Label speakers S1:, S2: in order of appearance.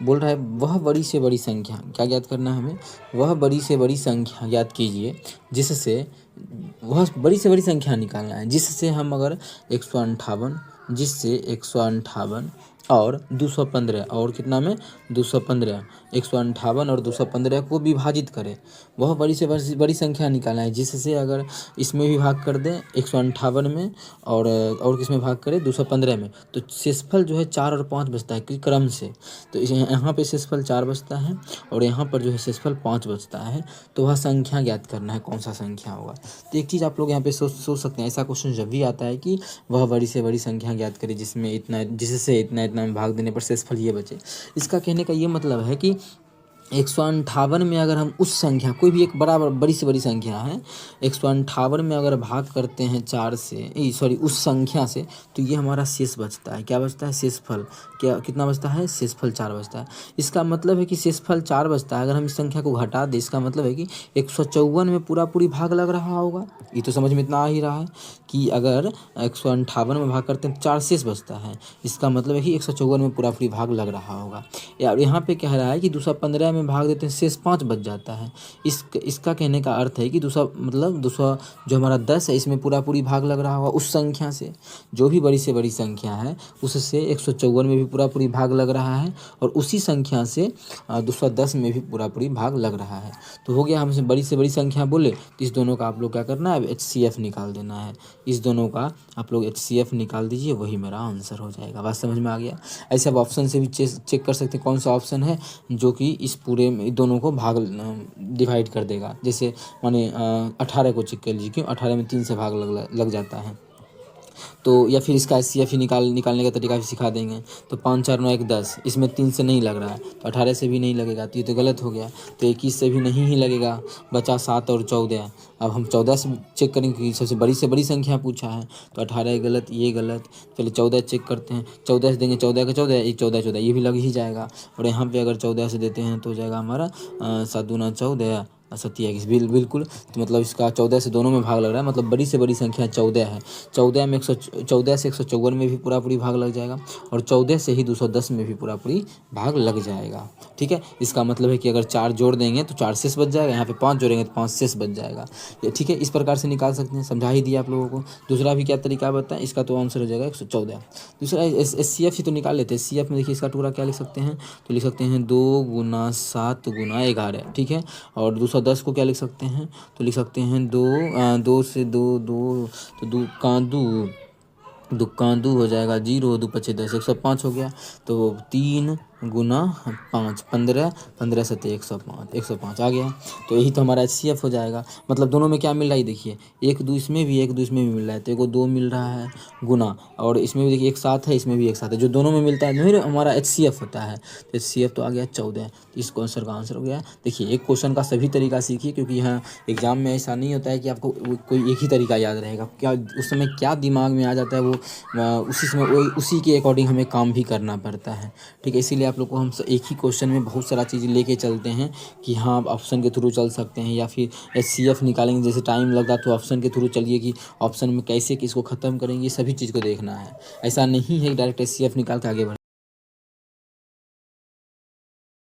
S1: बोल रहा है वह बड़ी से बड़ी संख्या, क्या ज्ञात करना है हमें, वह बड़ी से बड़ी संख्या ज्ञात कीजिए जिससे, वह बड़ी से बड़ी संख्या निकालना है जिससे हम अगर 158, जिससे 158 और 215 और कितना में 215, 158 और 215 को विभाजित करें। वह बड़ी से बड़ी संख्या निकालना है जिससे अगर इसमें भी भाग कर दें 158 में और किसमें भाग करें 215 में, तो शेषफल जो है 4 और 5 बचता है कि क्रम से। तो इस यहाँ पे शेषफल 4 बचता है और यहाँ पर जो है शेषफल 5 बचता है। तो वह संख्या ज्ञात करना है, कौन सा संख्या होगा। तो एक चीज़ आप लोग यहाँ पे सोच सकते हैं, ऐसा क्वेश्चन जब भी आता है कि वह बड़ी से बड़ी संख्या ज्ञात करे जिसमें इतना, जिससे इतना इतना में भाग देने पर शेषफल ये बचे। इसका कहने का ये मतलब है कि 158 में अगर हम उस संख्या, कोई भी एक बराबर बड़ी से बड़ी संख्या है, 158 में अगर भाग करते हैं 4 से, सॉरी उस संख्या से, तो ये हमारा शेष बचता है। क्या बचता है, शेषफल। क्या कितना बचता है, शेषफल 4 बचता है। इसका मतलब है कि शेषफल 4 बचता है। अगर हम इस संख्या को घटा दें, इसका मतलब है कि 154 में पूरी भाग लग रहा होगा। ये तो समझ में इतना आ ही रहा है कि अगर 158 में भाग करते हैं 4 शेष बचता है, इसका मतलब है कि 154 में पूरी भाग लग रहा होगा। या यहाँ पे कह रहा है कि 215 में भाग देते हैं शेष 5 बच जाता है। इसका कहने का अर्थ है कि दूसरा जो हमारा 10 है, इसमें पूरी भाग लग रहा होगा उस संख्या से। जो भी बड़ी से बड़ी संख्या है उससे 154 में भी पूरी भाग लग रहा है और उसी संख्या से 210 में भी पूरी भाग लग रहा है। तो हो गया, हमसे बड़ी से बड़ी संख्या बोले तो इस दोनों का आप लोग क्या करना है, HCF निकाल देना है। इस दोनों का आप लोग HCF निकाल दीजिए, वही मेरा आंसर हो जाएगा। बात समझ में आ गया। ऐसे आप ऑप्शन से भी चेक कर सकते हैं कौन सा ऑप्शन है जो कि इस पूरे दोनों को भाग डिवाइड कर देगा। जैसे माने 18 को चेक कर लीजिए, क्यों 18 में 3 से भाग लग जाता है। तो या फिर इसका HCF ही निकालने का तरीका भी सिखा देंगे। तो 5 4 9 1 10, इसमें 3 से नहीं लग रहा है तो 18 से भी नहीं लगेगा, तो ये तो गलत हो गया। तो 21 से भी नहीं ही लगेगा, बचा 7 और 14। अब हम 14 से चेक करेंगे कि सबसे बड़ी से बड़ी संख्या पूछा है, तो 18 गलत, ये गलत। चलिए 14 चेक करते हैं, 14 से देंगे 14 का 14, ये 14 14 ये भी लग ही जाएगा। और यहाँ पे अगर 14 से देते हैं तो हो जाएगा हमारा 7 दूना 14 27 बिल्कुल। तो मतलब इसका 14 से दोनों में भाग लग रहा है, मतलब बड़ी से बड़ी संख्या 14 है। 14 में 14 से 154 में भी पूरी भाग लग जाएगा और 14 से ही 210 में भी पूरी भाग लग जाएगा। ठीक है, इसका मतलब है कि अगर 4 जोड़ देंगे तो 4 शेष बच जाएगा, यहाँ पे 5 जोड़ेंगे तो 5 शेष बच जाएगा। ये ठीक है, इस प्रकार से निकाल सकते हैं, समझा ही दिया आप लोगों को। दूसरा भी क्या तरीका बताएं, इसका तो आंसर हो जाएगा 114। दूसरा HCF ही तो निकाल लेते हैं। HCF में देखिए इसका टुकड़ा क्या लिख सकते हैं, तो लिख सकते हैं 2 × 7 × 11। ठीक है, और 210 को क्या लिख सकते हैं, तो लिख सकते हैं 2 से 2 2, तो 2 का 2 हो जाएगा 0, 2 5 10, 105 हो गया। तो 3 × 5 15, 15 7 105 आ गया। तो यही तो हमारा HCF हो जाएगा। मतलब दोनों में क्या मिल रहा है देखिए, 1 2 इसमें भी 1 2 इसमें भी मिल रहा है, तो एगो 2 मिल रहा है गुना, और इसमें भी देखिए एक साथ है, इसमें भी एक साथ है, जो दोनों में मिलता है वही हमारा HCF होता है। तो HCF तो आ गया 14। तो इस क्वेश्चन का आंसर हो गया। देखिए एक क्वेश्चन का सभी तरीका सीखिए, क्योंकि यहाँ एग्जाम में ऐसा नहीं होता है कि आपको कोई एक ही तरीका याद रहेगा। क्या उस समय क्या दिमाग में आ जाता है वो उसी समय उसी के अकॉर्डिंग हमें काम भी करना पड़ता है। ठीक है, इसीलिए आप लोग को हम एक ही क्वेश्चन में बहुत सारा चीज़ लेके चलते हैं कि हाँ आप ऑप्शन के थ्रू चल सकते हैं, या फिर HCF निकालेंगे, जैसे टाइम लगा तो ऑप्शन के थ्रू चलिए कि ऑप्शन में कैसे किसको ख़त्म करेंगे, सभी चीज़ को देखना है। ऐसा नहीं है डायरेक्ट HCF निकाल के आगे बढ़